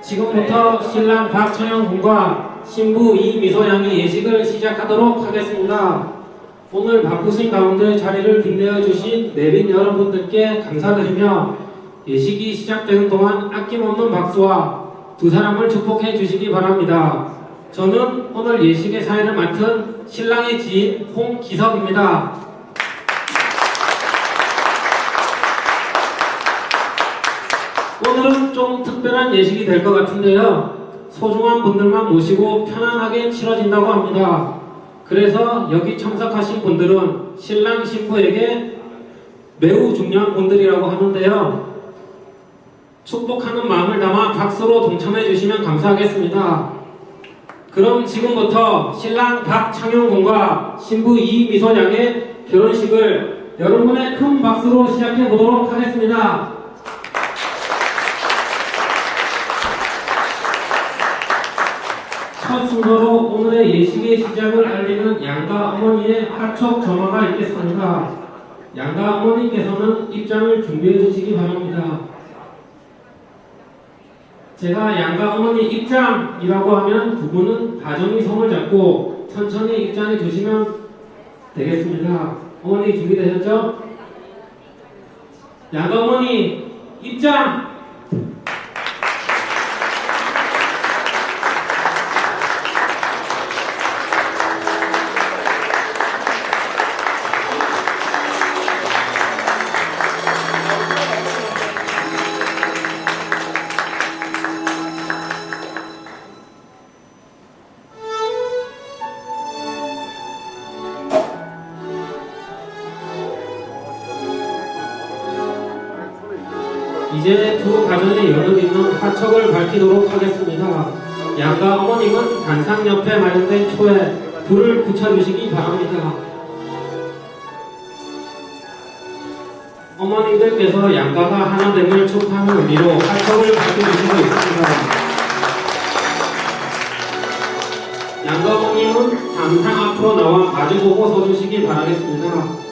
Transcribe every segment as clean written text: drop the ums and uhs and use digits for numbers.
지금부터 신랑 박찬영 군과 신부 이미소 양이 예식을 시작하도록 하겠습니다. 오늘 바쁘신 가운데 자리를 빛내어 주신 내빈 여러분들께 감사드리며 예식이 시작되는 동안 아낌없는 박수와 두 사람을 축복해 주시기 바랍니다. 저는 오늘 예식의 사회를 맡은 신랑의 지인 홍기석입니다. 오늘은 좀 특별한 예식이 될 것 같은데요. 소중한 분들만 모시고 편안하게 치러진다고 합니다. 그래서 여기 참석하신 분들은 신랑 신부에게 매우 중요한 분들이라고 하는데요. 축복하는 마음을 담아 박수로 동참해 주시면 감사하겠습니다. 그럼 지금부터 신랑 박창용 군과 신부 이미소 양의 결혼식을 여러분의 큰 박수로 시작해 보도록 하겠습니다. 첫 순서로 오늘의 예식의 시작을 알리는 양가 어머니의 하촉 전화가 있겠습니다. 양가 어머니께서는 입장을 준비해 주시기 바랍니다. 제가 양가 어머니 입장이라고 하면 두 분은 다정히 손을 잡고 천천히 입장해 주시면 되겠습니다. 어머니 준비되셨죠? 양가 어머니 입장! 이제 두 가정의 연을 잇는 화촉을 밝히도록 하겠습니다. 양가 어머님은 단상 옆에 마련된 초에 불을 붙여주시기 바랍니다. 어머님들께서 양가가 하나됨을 축하하는 의미로 화촉을 밝혀주시고 있습니다. 양가 어머님은 단상 앞으로 나와 마주보고 서주시기 바라겠습니다.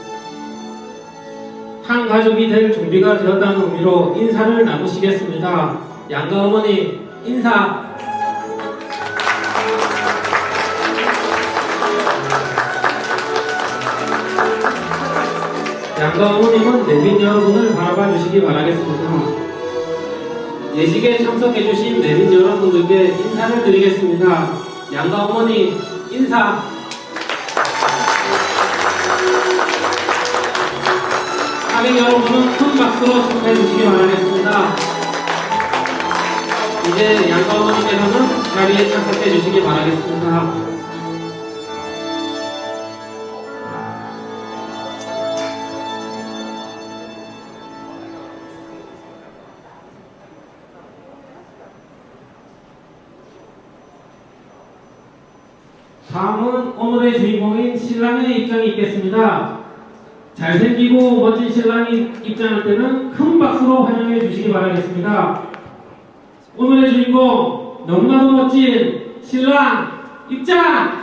한 가족이 될 준비가 되었다는 의미로 인사를 나누시겠습니다. 양가 어머니 인사. 양가 어머님은 내빈 여러분을 바라봐 주시기 바라겠습니다. 예식에 참석해 주신 내빈 여러분들께 인사를 드리겠습니다. 양가 어머니 인사. 하객 여러분은 큰 박수로 축하해 주시기 바라겠습니다. 이제 양가 어머니께서는 자리에 참석해 주시기 바라겠습니다. 다음은 오늘의 주인공인 신랑의 입장이 있겠습니다. 잘생기고 멋진 신랑이 입장할 때는 큰 박수로 환영해 주시기 바라겠습니다. 오늘의 주인공 너무나도 멋진 신랑 입장!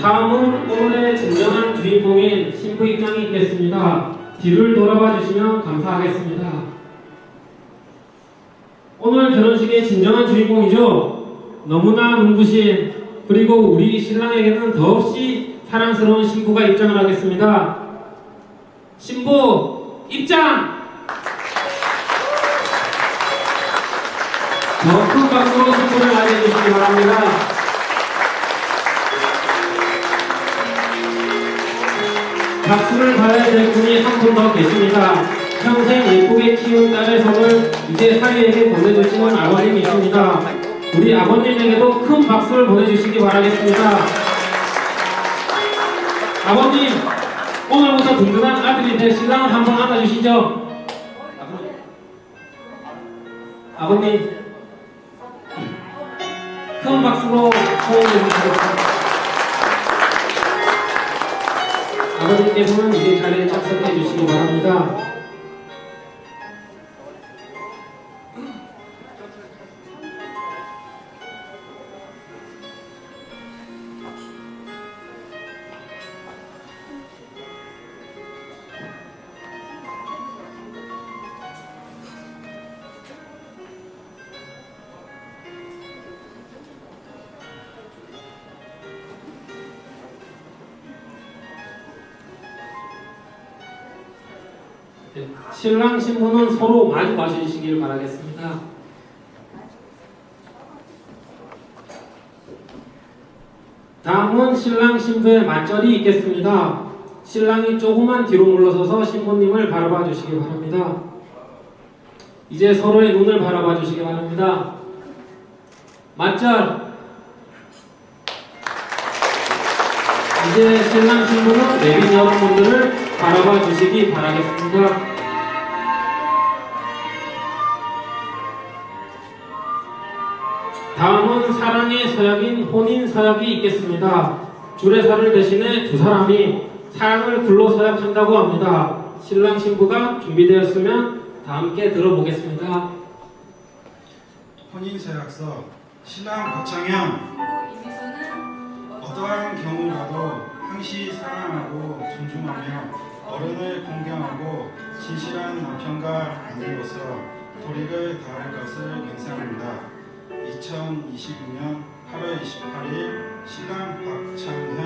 다음은 오늘의 진정한 주인공인 신부 입장이 있겠습니다. 뒤를 돌아봐 주시면 감사하겠습니다. 오늘 결혼식의 진정한 주인공이죠. 너무나 눈부신 그리고 우리 신랑에게는 더없이 사랑스러운 신부가 입장을 하겠습니다. 신부 입장! 더 큰 박수로 신부를 맞이해 주시기 바랍니다. 박수를 받아야 될 분이 한 분 더 계십니다. 평생 예쁘게 키운 딸의 손을 이제 사위에게 보내주시는 아버님이십니다. 우리 아버님에게도 큰 박수를 보내주시기 바라겠습니다. 아버님, 오늘부터 든든한 아들이 될 신랑을 한번 안아주시죠. 아버님, 큰 박수로 호응해 주시겠습니다. 아버님께서는 이제 자리에 착석해 주시기 바랍니다. 신랑 신부는 서로 마주 봐주시길 바라겠습니다. 다음은 신랑 신부의 맞절이 있겠습니다. 신랑이 조금만 뒤로 물러서서 신부님을 바라봐 주시기 바랍니다. 이제 서로의 눈을 바라봐 주시기 바랍니다. 맞절. 이제 신랑 신부는 내빈 여러분들을 바라봐 주시기 바라겠습니다. 다음은 사랑의 서약인 혼인 서약이 있겠습니다. 주례사를 대신해 두 사람이 사랑을 불로 서약한다고 합니다. 신랑 신부가 준비되었으면 다 함께 들어보겠습니다. 혼인 서약서. 신랑 박창현, 어떠한 경우라도 항시 사랑하고 존중하며 어른을 공경하고 진실한 남편과 아내로서 도리를 다할 것을 맹세합니다. 2022년 8월 28일 신랑 박창현.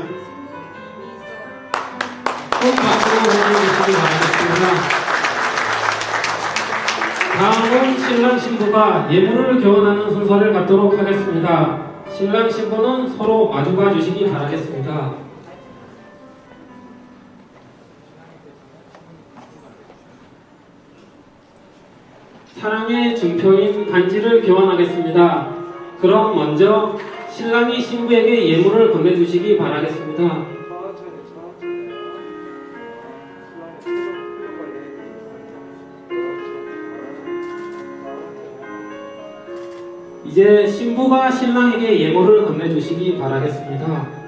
꼭 박수로 보내주시기 바라겠습니다. 다음은 신랑 신부가 예물을 교환하는 순서를 갖도록 하겠습니다. 신랑 신부는 서로 마주봐 주시기 바라겠습니다. 사랑의 증표인 반지를 교환하겠습니다. 그럼 먼저 신랑이 신부에게 예물을 건네주시기 바라겠습니다. 이제 신부가 신랑에게 예물을 건네주시기 바라겠습니다.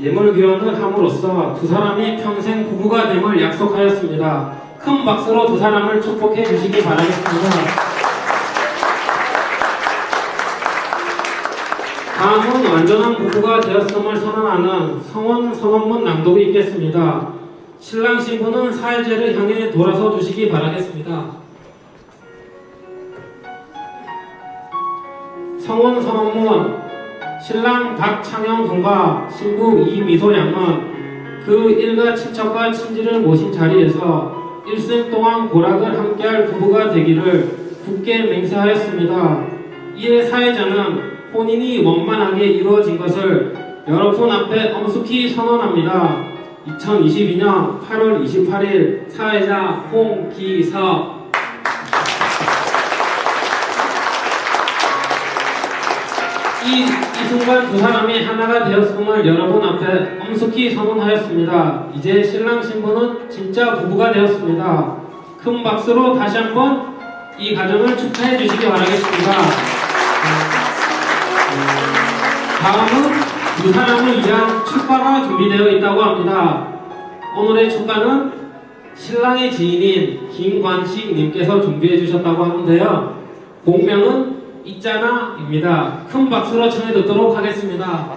예물 교환을 함으로써 두 사람이 평생 부부가 됨을 약속하였습니다. 큰 박수로 두 사람을 축복해 주시기 바라겠습니다. 다음은 완전한 부부가 되었음을 선언하는 성원 선언문 낭독이 있겠습니다. 신랑 신부는 사회제를 향해 돌아서 주시기 바라겠습니다. 성원 선언문. 신랑 박창영 군과 신부 이미소 양은 그 일가 친척과 친지를 모신 자리에서 일생 동안 고락을 함께할 부부가 되기를 굳게 맹세하였습니다. 이에 사회자는 혼인이 원만하게 이루어진 것을 여러분 앞에 엄숙히 선언합니다. 2022년 8월 28일 사회자 홍기석. 이 순간 두 사람이 하나가 되었음을 여러분 앞에 엄숙히 선언하였습니다. 이제 신랑 신부는 진짜 부부가 되었습니다. 큰 박수로 다시 한번 이 가정을 축하해 주시기 바라겠습니다. 다음은 두 사람을 위한 축가가 준비되어 있다고 합니다. 오늘의 축가는 신랑의 지인인 김관식 님께서 준비해 주셨다고 하는데요. 곡명은 있잖아 입니다. 큰 박수로 청해 듣도록 하겠습니다.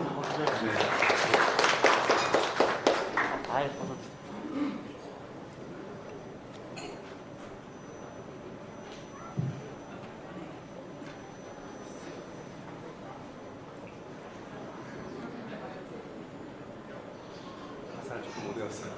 가사를 조금 못 외웠어요.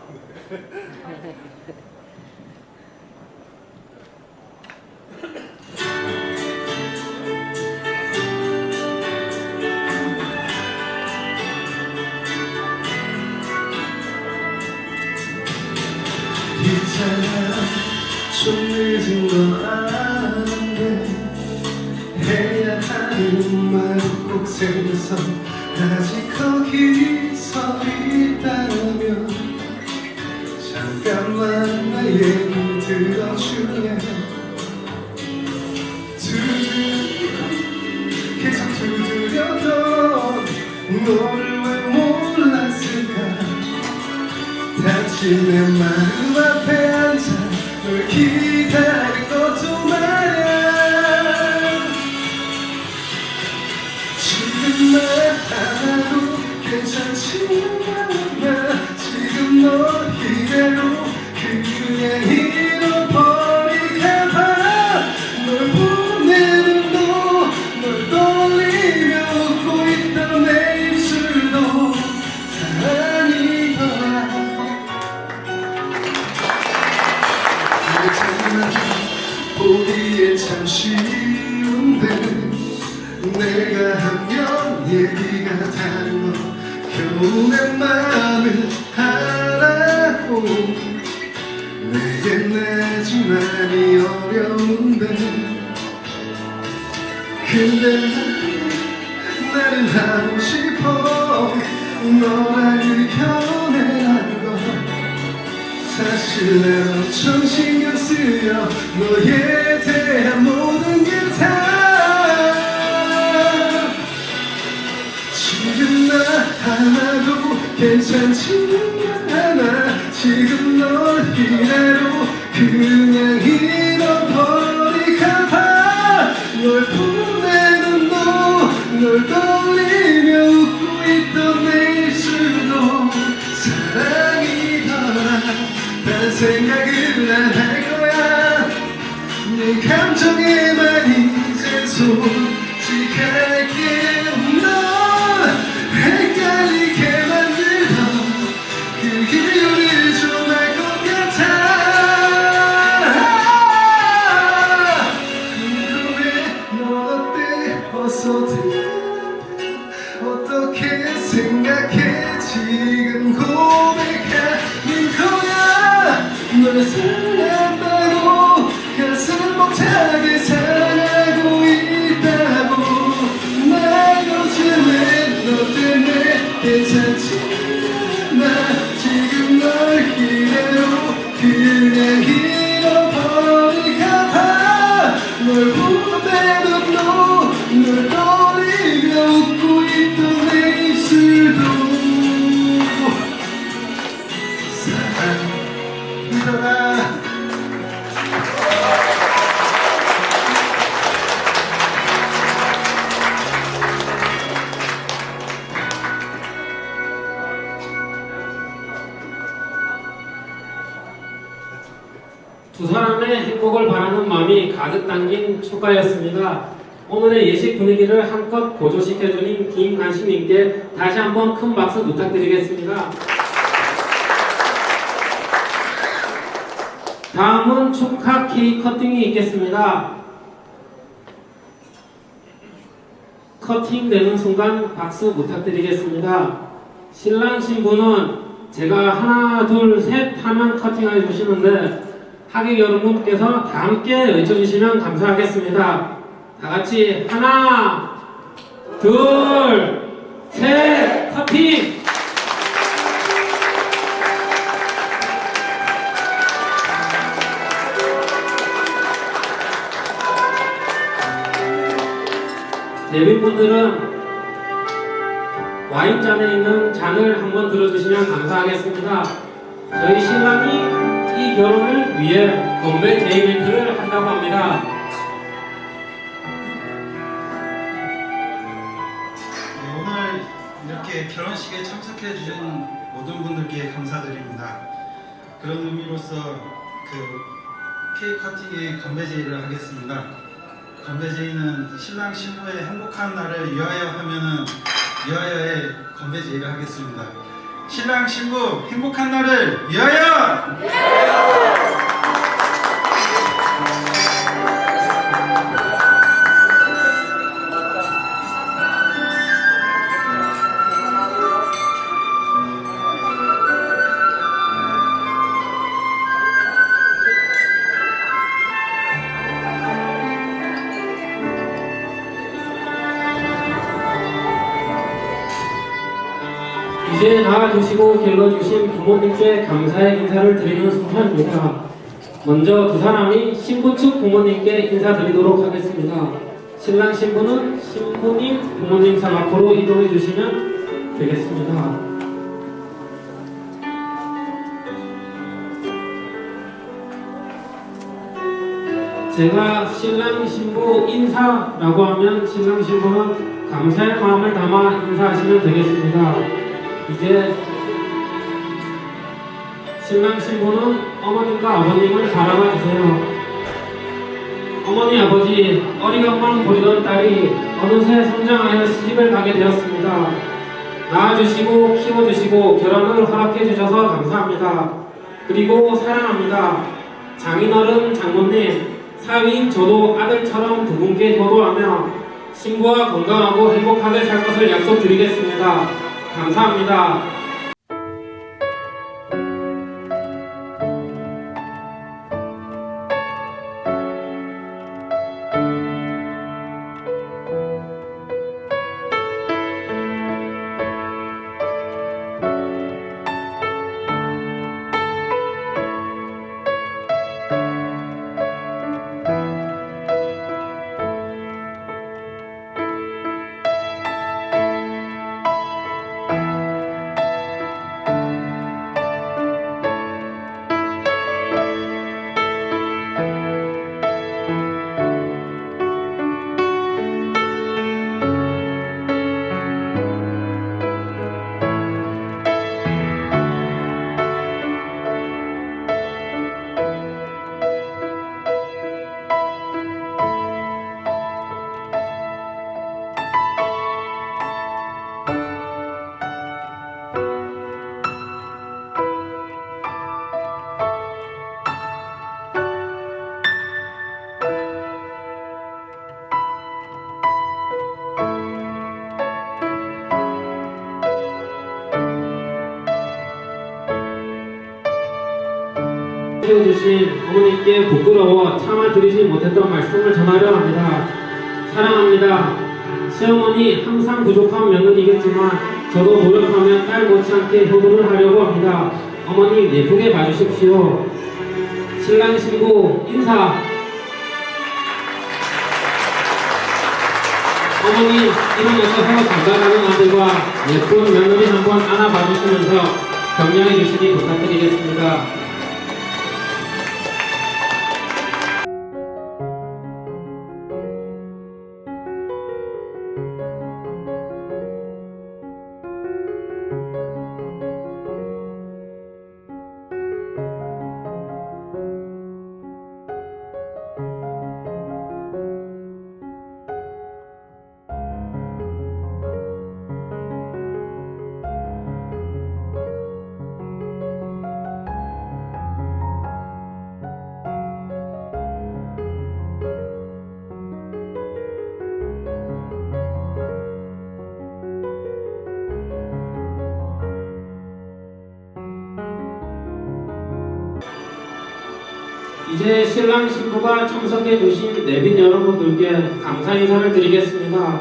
있잖아 좀 늦은 건 아는데 해야 하는 말 꼭 생겨서 아직 거기 서 있다면 잠깐만 나 얘기 들어주면 계속 두드려도 너를 왜 몰랐을까. 다시 내 마음 앞에 앉아 널 기다린 것도 말야. 지금만 하나도 괜찮지 않아. 지금 너 이대로 그냥 잃어버릴까봐. 널 보내는 너, 널 떠올리며 웃고 있던 내 입술도 사랑이더라. 정말 보기에 참 쉬운데 내가 하면 얘기가 다른 거 겨우 내 맘을 하라고. 내겐 나지만이 어려운데 근데 나는 하고 싶어. 너랑을 견해한 거 사실 난 엄청 신경 쓰여. 너에 대한 모든 게 다 지금 나 하나도 괜찮지 않아. 지금 널 이대로 그냥 잃어버릴까봐. 널 보내는 너, 널 떠올리며 웃고 있던 내 입술도 사랑이더라. 딴 생각을 안 할 거야. 네 감정에만 이제 솔직할게. 널 헷갈리게 만들던 그 이유를 좀 알 것 같아. 궁금해 넌 어때 어서 대답해. 어떻게 생각해 지금 고백하는 거야. 널 사랑한다고 가슴 벅차게 사랑하고 있다고. 날 요즘에 너 때문에 괜찮지 않아. 지금 널 이대로 그냥 잃어버릴까봐. 널 보내던 너, 널 떠올리며 웃고 있던 내 입술도 사랑이더라. 두 사람의 행복을 바라는 마음이 가득 담긴 축가였습니다. 오늘의 예식 분위기를 한껏 고조시켜주신 김간식님께 다시 한번 큰 박수 부탁드리겠습니다. 다음은 축하 케이크 커팅이 있겠습니다. 커팅되는 순간 박수 부탁드리겠습니다. 신랑 신부는 제가 하나 둘 셋 하면 커팅해 주시는데 하객 여러분께서 다 함께 외쳐주시면 감사하겠습니다. 다 같이 하나 둘 셋 커팅. 대빈분들은 와인잔에 있는 잔을 한번 들어주시면 감사하겠습니다. 저희 신랑이 이 결혼을 위해 건배 제이멘트를 한다고 합니다. 네, 오늘 이렇게 결혼식에 참석해 주신 모든 분들께 감사드립니다. 그런 의미로서 그 케이크 커팅의 건배 제의를 하겠습니다. 건배 제의는 신랑 신부의 행복한 날을 위하여 하면은 위하여의 건배 제의를 하겠습니다. 신랑 신부 행복한 날을 위하여! 이제 낳아주시고 길러주신 부모님께 감사의 인사를 드리는 순간입니다. 먼저 두 사람이 신부 측 부모님께 인사드리도록 하겠습니다. 신랑 신부는 신부님 부모님상 앞으로 이동해 주시면 되겠습니다. 제가 신랑 신부 인사라고 하면 신랑 신부는 감사의 마음을 담아 인사하시면 되겠습니다. 이제 신랑 신부는 어머님과 아버님을 바라봐 주세요. 어머니 아버지, 어리광만 보이던 딸이 어느새 성장하여 시집을 가게 되었습니다. 낳아주시고 키워주시고 결혼을 허락해 주셔서 감사합니다. 그리고 사랑합니다. 장인어른 장모님, 사위인 저도 아들처럼 두 분께 효도하며 신부와 건강하고 행복하게 살 것을 약속드리겠습니다. 감사합니다. 해주신 어머니께 부끄러워 참아드리지 못했던 말씀을 전하려 합니다. 사랑합니다. 시어머니 항상 부족한 며느리겠지만 저도 노력하면 딸 못지않게 효도를 하려고 합니다. 어머니 예쁘게 봐주십시오. 신랑 신부 인사. 어머니 일어나셔서 장가가는 아들과 예쁜 며느리 한번 안아봐주시면서 격려해 주시기 부탁드리겠습니다. 이제 신랑 신부가 참석해 주신 내빈 여러분들께 감사 인사를 드리겠습니다.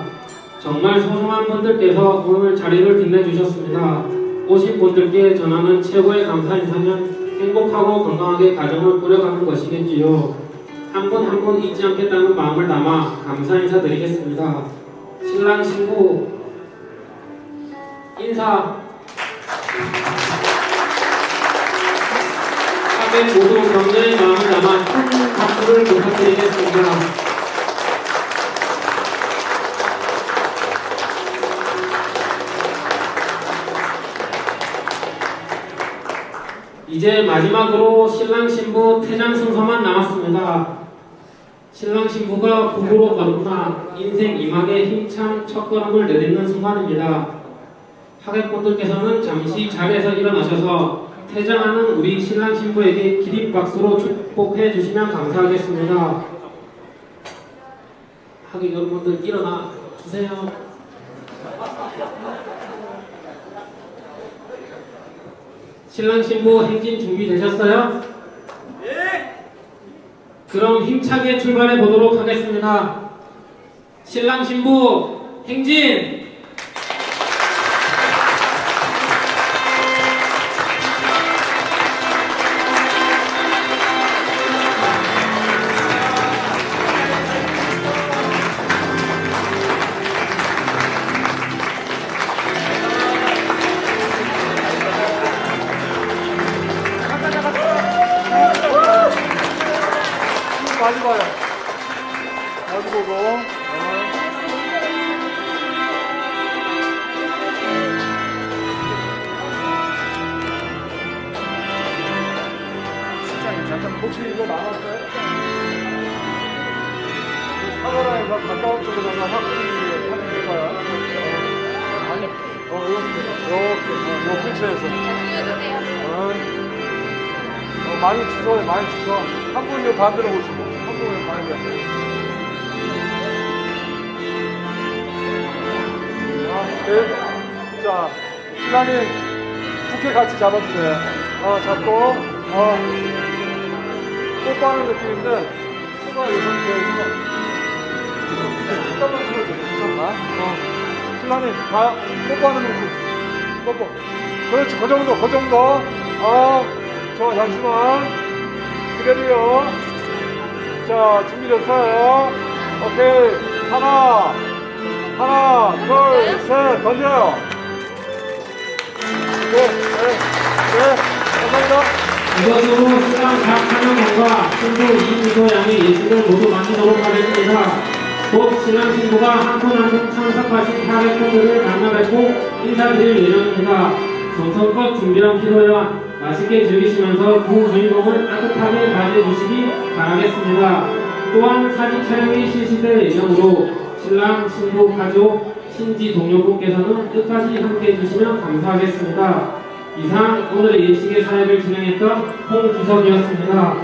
정말 소중한 분들께서 오늘 자리를 빛내주셨습니다. 오신 분들께 전하는 최고의 감사 인사는 행복하고 건강하게 가정을 꾸려가는 것이겠지요. 한 분 한 분 잊지 않겠다는 마음을 담아 감사 인사 드리겠습니다. 신랑 신부 인사. 모두 격려의 마음을 담아 큰 박수를 부탁드리겠습니다. 이제 마지막으로 신랑 신부 퇴장 순서만 남았습니다. 신랑 신부가 부부로 거듭나 인생 2막의 힘찬 첫걸음을 내딛는 순간입니다. 하객분들께서는 잠시 자리에서 일어나셔서 퇴장하는 우리 신랑 신부에게 기립박수로 축복해 주시면 감사하겠습니다. 하객 여러분들 일어나 주세요. 신랑 신부 행진 준비되셨어요? 네! 그럼 힘차게 출발해 보도록 하겠습니다. 신랑 신부 행진! 많이 봐요. 마주 보고. 실장님 잠깐 혹시 이거 나왔어요? 카메라에서 가까운 쪽에다가 확 그리는 게 하면 될까요? 아니, 이렇게, 요 근처에서. 많이 주셔, 많이 주셔. 한 분이 반대로 오시고, 한 분이 반대로. 네. 자, 신랑님, 부케 같이 잡아주세요. 잡고, 뽀뽀하는 느낌인데, 코가 이 상태에서, 잠깐만 틀어주세요, 잠깐만. 신랑님, 다 뽀뽀하는 느낌. 뽀뽀. 그렇지, 그 정도, 그 정도. 저, 잠시만. 그대로요. 자, 준비됐어요. 오케이. 하나, 둘, 셋, 던져요. 네, 감사합니다. 이것으로 신랑 박한영과 신부 이미도 양의 예식을 모두 마치도록 하겠습니다. 곧 신랑 신부가 한 분 한 분 참석하신 하객분들을 만나 뵙고 인사드릴 예정입니다. 정성껏 준비한披露야 맛있게 즐기시면서 두 주인공을 따뜻하게 맞이해 주시기 바라겠습니다. 또한 사진 촬영이 실시될 예정으로 신랑 신부 가족 신지 동료분께서는 끝까지 함께 해주시면 감사하겠습니다. 이상 오늘의 예식의 사회를 진행했던 홍주석이었습니다.